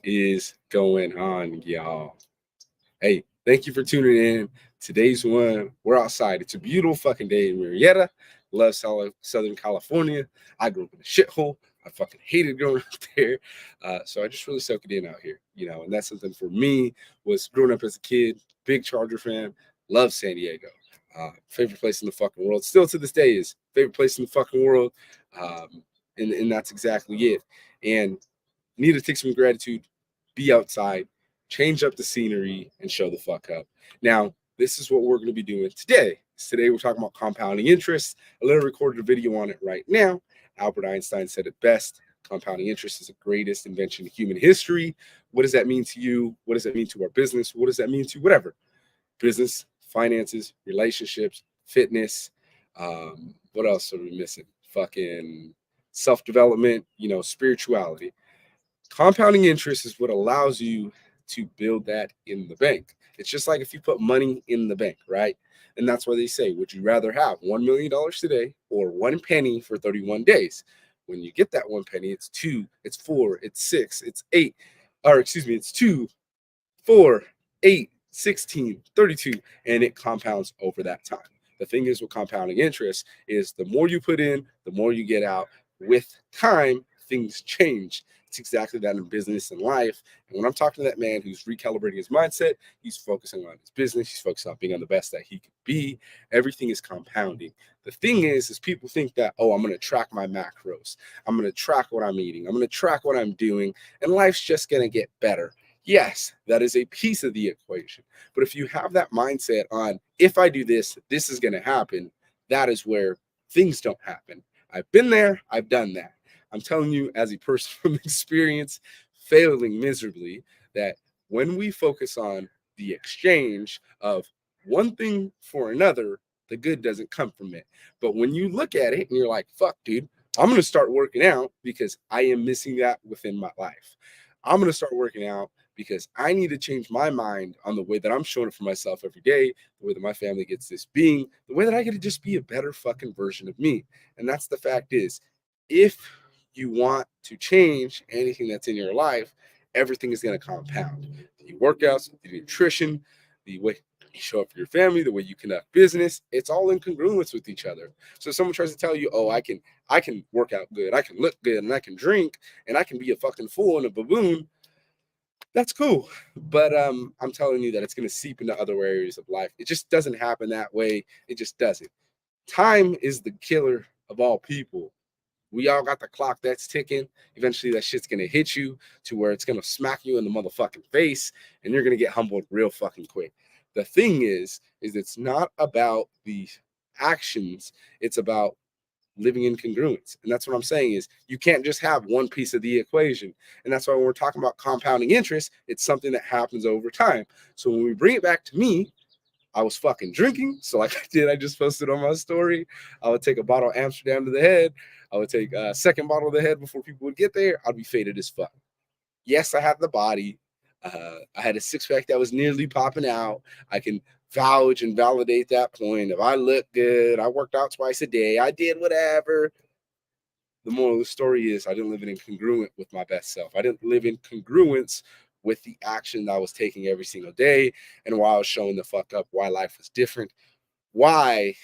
Is going on, y'all? Hey, thank you for tuning in. Today's one, we're outside. It's a beautiful fucking day in Marietta. Love Southern California. I grew up in a shithole. I fucking hated growing up there. So I just really soak it in out here, and that's something for me was growing up as a kid, big Charger fan, love San Diego. Favorite place in the fucking world. Still to this day is favorite place in the fucking world. And that's exactly it. And need to take some gratitude, be outside, change up the scenery, and show the fuck up. Now, this is what we're going to be doing today. Today, we're talking about compounding interest. I literally recorded a video on it right now. Albert Einstein said it best. Compounding interest is the greatest invention in human history. What does that mean to you? What does that mean to our business? What does that mean to whatever? Business, finances, relationships, fitness. What else are we missing? Fucking self-development, spirituality. Compounding interest is what allows you to build that in the bank. It's just like if you put money in the bank, right? And that's why they say, would you rather have $1 million today or one penny for 31 days? When you get that one penny, it's two, it's four, it's six, it's eight, or excuse me, it's 2, 4, 8, 16, 32, and it compounds over that time. The thing is with compounding interest is the more you put in, the more you get out. With time, things change. It's exactly that in business and life. And when I'm talking to that man who's recalibrating his mindset, he's focusing on his business, he's focused on being on the best that he could be. Everything is compounding. The thing is people think that, oh, I'm going to track my macros. I'm going to track what I'm eating. I'm going to track what I'm doing. And life's just going to get better. Yes, that is a piece of the equation. But if you have that mindset on, if I do this, this is going to happen, that is where things don't happen. I've been there. I've done that. I'm telling you, as a person from experience, failing miserably, that when we focus on the exchange of one thing for another, the good doesn't come from it. But when you look at it and you're like, fuck, dude, I'm going to start working out because I am missing that within my life. I'm going to start working out because I need to change my mind on the way that I'm showing up for myself every day, the way that my family gets this being, the way that I get to just be a better fucking version of me. And that's the fact is, if you want to change anything that's in your life, everything is going to compound. The workouts, the nutrition, the way you show up for your family, the way you conduct business, it's all in congruence with each other. So if someone tries to tell you, oh, I can work out good, I can look good, and I can drink, and I can be a fucking fool and a baboon, that's cool. But I'm telling you that it's going to seep into other areas of life. It just doesn't happen that way. It just doesn't. Time is the killer of all people. We all got the clock that's ticking. Eventually, that shit's gonna hit you to where it's gonna smack you in the motherfucking face, and you're gonna get humbled real fucking quick. The thing is it's not about the actions; it's about living in congruence. And that's what I'm saying is you can't just have one piece of the equation. And that's why when we're talking about compounding interest, it's something that happens over time. So when we bring it back to me, I was fucking drinking. So like I just posted on my story. I would take a bottle of Amsterdam to the head. I would take a second bottle to the head before people would get there. I'd be faded as fuck. Yes, I had the body. I had a six pack that was nearly popping out. I can vouch and validate that point. If I look good, I worked out twice a day. I did whatever. The moral of the story is I didn't live in congruent with my best self. I didn't live in congruence with the action that I was taking every single day and why I was showing the fuck up, why life was different, why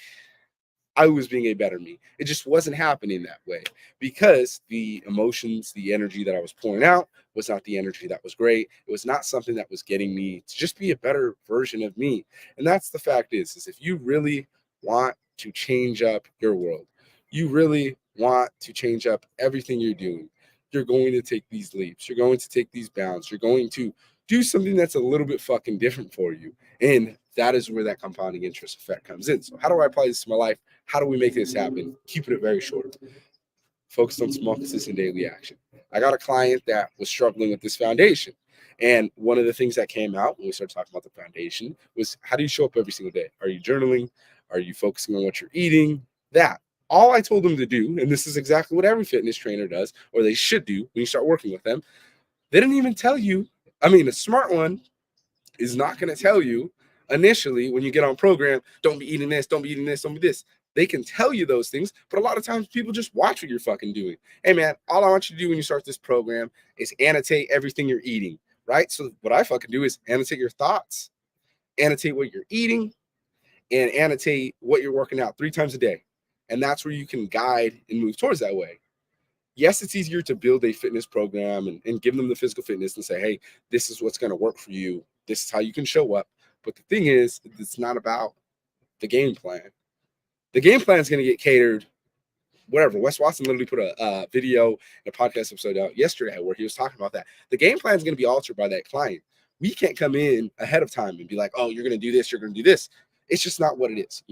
I was being a better me. It just wasn't happening that way because the emotions, the energy that I was pouring out was not the energy that was great. It was not something that was getting me to just be a better version of me. And that's the fact is if you really want to change up your world, you really want to change up everything you're doing, you're going to take these leaps. You're going to take these bounds. You're going to do something that's a little bit fucking different for you. And that is where that compounding interest effect comes in. So how do I apply this to my life? How do we make this happen? Keeping it very short. Focus on small, consistent daily action. I got a client that was struggling with this foundation. And one of the things that came out when we started talking about the foundation was how do you show up every single day? Are you journaling? Are you focusing on what you're eating? That. All I told them to do, and this is exactly what every fitness trainer does, or they should do when you start working with them, they didn't even tell you. I mean, a smart one is not going to tell you initially when you get on program, don't be eating this, don't be eating this, don't be this. They can tell you those things, but a lot of times people just watch what you're fucking doing. Hey man, all I want you to do when you start this program is annotate everything you're eating, right? So what I fucking do is annotate your thoughts, annotate what you're eating, and annotate what you're working out 3 times a day. And that's where you can guide and move towards that way. Yes, it's easier to build a fitness program and give them the physical fitness and say, hey, this is what's going to work for you. This is how you can show up. But the thing is, it's not about the game plan. The game plan is going to get catered, whatever. Wes Watson literally put a video and a podcast episode out yesterday where he was talking about that. The game plan is going to be altered by that client. We can't come in ahead of time and be like, oh, you're going to do this, you're going to do this. It's just not what it is.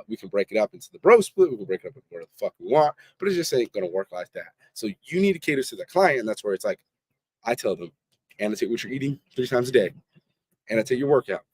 We can break it up into the bro split. We can break it up into where the fuck we want, but it just ain't going to work like that. So you need to cater to the client. And that's where it's like, I tell them, annotate what you're eating 3 times a day, annotate your workout,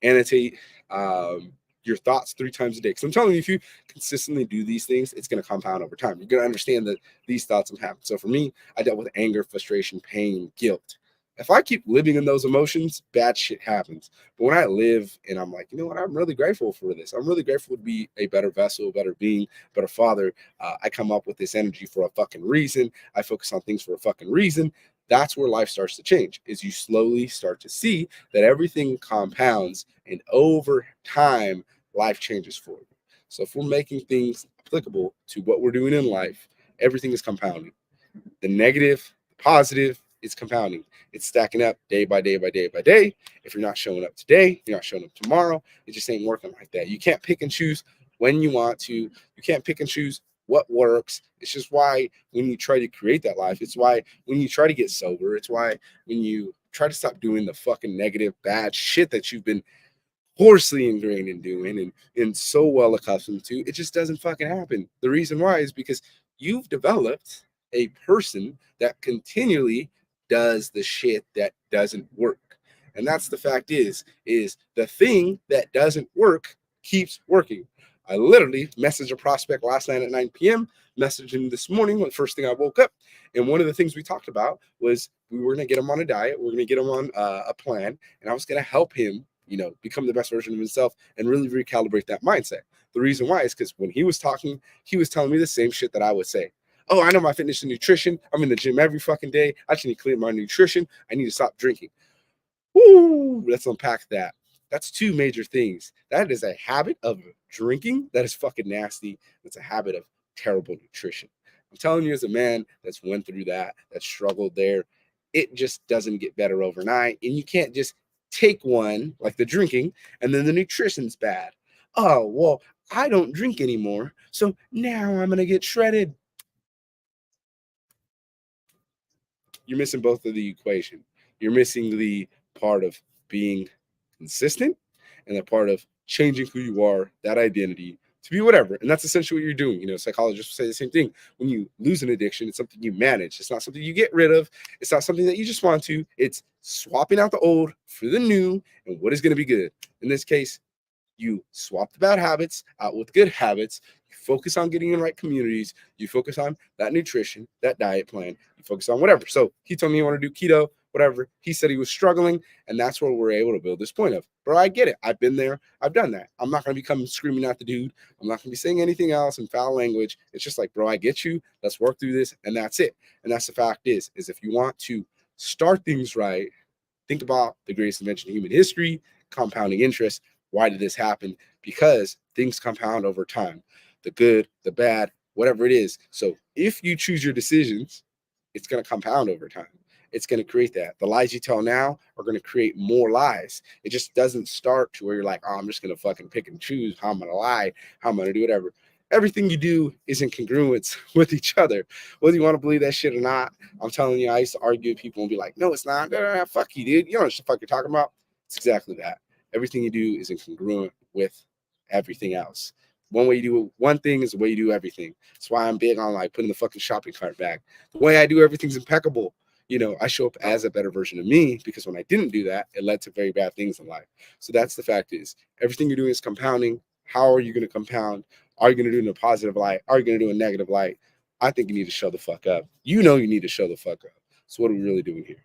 annotate your thoughts 3 times a day. Because I'm telling you, if you consistently do these things, it's going to compound over time. You're going to understand that these thoughts will happen. So for me, I dealt with anger, frustration, pain, guilt. If I keep living in those emotions, bad shit happens. But when I live and I'm like, you know what, I'm really grateful for this. I'm really grateful to be a better vessel, a better being, better father. I come up with this energy for a fucking reason. I focus on things for a fucking reason. That's where life starts to change, is you slowly start to see that everything compounds, and over time, life changes for you. So if we're making things applicable to what we're doing in life, everything is compounding. The negative, the positive, it's compounding. It's stacking up day by day by day by day. If you're not showing up today, you're not showing up tomorrow. It just ain't working like that. You can't pick and choose when you want to. You can't pick and choose what works. It's just why when you try to create that life, it's why when you try to get sober, it's why when you try to stop doing the fucking negative, bad shit that you've been hoarsely ingrained in doing and so well accustomed to, it just doesn't fucking happen. The reason why is because you've developed a person that continually does the shit that doesn't work. And that's the fact is the thing that doesn't work keeps working. I literally messaged a prospect last night at 9 p.m., messaged him this morning when the first thing I woke up. And one of the things we talked about was we were going to get him on a diet. We're going to get him on a plan. And I was going to help him, become the best version of himself and really recalibrate that mindset. The reason why is because when he was talking, he was telling me the same shit that I would say. Oh, I know my fitness and nutrition. I'm in the gym every fucking day. I just need to clear my nutrition. I need to stop drinking. Woo! Let's unpack that. That's 2 major things. That is a habit of drinking that is fucking nasty. It's a habit of terrible nutrition. I'm telling you, as a man that's went through that struggled there, it just doesn't get better overnight. And you can't just take one, like the drinking, and then the nutrition's bad. Oh, well, I don't drink anymore, so now I'm going to get shredded. You're missing both of the equation. You're missing the part of being consistent and the part of changing who you are, that identity, to be whatever. And that's essentially what you're doing. Psychologists say the same thing. When you lose an addiction, it's something you manage. It's not something you get rid of. It's not something that you just want to. It's swapping out the old for the new and what is going to be good. In this case, you swap the bad habits out with good habits. You focus on getting in the right communities. You focus on that nutrition, that diet plan. You focus on whatever. So he told me he wanted to do keto, whatever. He said he was struggling, and that's where we're able to build this point of, bro, I get it. I've been there. I've done that. I'm not going to become screaming at the dude. I'm not going to be saying anything else in foul language. It's just like, bro, I get you. Let's work through this, and that's it. And that's the fact is if you want to start things right, think about the greatest invention in human history, compounding interest. Why did this happen? Because things compound over time. The good, the bad, whatever it is. So if you choose your decisions, it's going to compound over time. It's going to create that. The lies you tell now are going to create more lies. It just doesn't start to where you're like, oh, I'm just going to fucking pick and choose how I'm going to lie, how I'm going to do whatever. Everything you do is in congruence with each other. Whether you want to believe that shit or not, I'm telling you, I used to argue with people and be like, no, it's not. Fuck you, dude. You know what the fuck you're talking about? It's exactly that. Everything you do is incongruent with everything else. One way you do one thing is the way you do everything. That's why I'm big on like putting the fucking shopping cart back. The way I do everything's impeccable. I show up as a better version of me because when I didn't do that, it led to very bad things in life. So that's the fact is everything you're doing is compounding. How are you going to compound? Are you going to do it in a positive light? Are you going to do it in a negative light? I think you need to show the fuck up. You need to show the fuck up. So what are we really doing here?